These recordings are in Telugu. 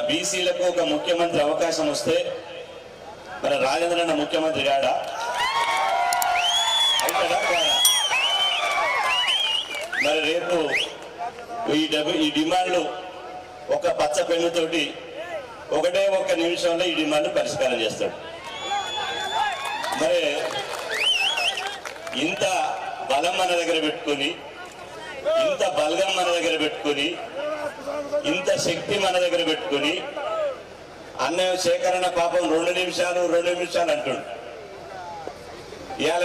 బీసీలకు ఒక ముఖ్యమంత్రి అవకాశం వస్తే మన రాజేంద్రన్న ముఖ్యమంత్రి కాడా అవుతాడా కాడా? మరి రేపు ఈ డిమాండ్లు ఒక పచ్చ పెన్నుతోటి ఒకటే ఒక్క నిమిషంలో ఈ డిమాండ్ పరిష్కారం చేస్తాడు. మరి ఇంత బలం మన దగ్గర పెట్టుకుని, ఇంత బలగం మన దగ్గర పెట్టుకుని, ఇంత శక్తి మన దగ్గర పెట్టుకుని అన్యాయ సేకరణ పాపం 2 నిమిషాలు అంటుండు. ఇవాళ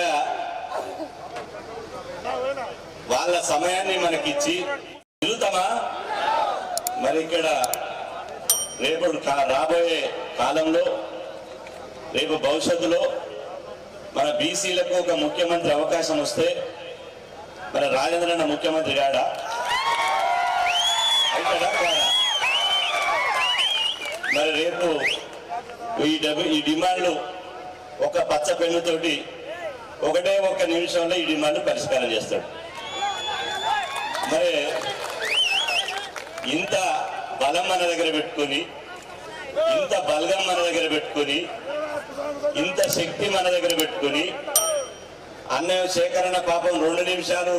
వాళ్ళ సమయాన్ని మనకిచ్చి తిరుగుతామా? మరి ఇక్కడ రేపు రాబోయే కాలంలో, రేపు భవిష్యత్తులో మన బీసీలకు ఒక ముఖ్యమంత్రి అవకాశం వస్తే మన రాజేంద్రన్న ముఖ్యమంత్రి కాడా అవుతాడా కాడా? మరి రేపు ఈ డిమాండ్లు ఒక పచ్చ పెన్నుతోటి ఒకటే ఒక్క నిమిషంలో ఈ డిమాండ్ పరిష్కారం చేస్తాడు. మరి ఇంత బలం మన దగ్గర పెట్టుకుని, ఇంత బలగం మన దగ్గర పెట్టుకుని, ఇంత శక్తి మన దగ్గర పెట్టుకుని అన్యాయ సేకరణ పాపం 2 నిమిషాలు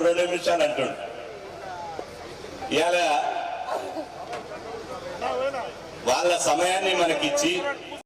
అంటుండు. ఇవాళ వాళ్ళ సమయాన్ని మనకిచ్చి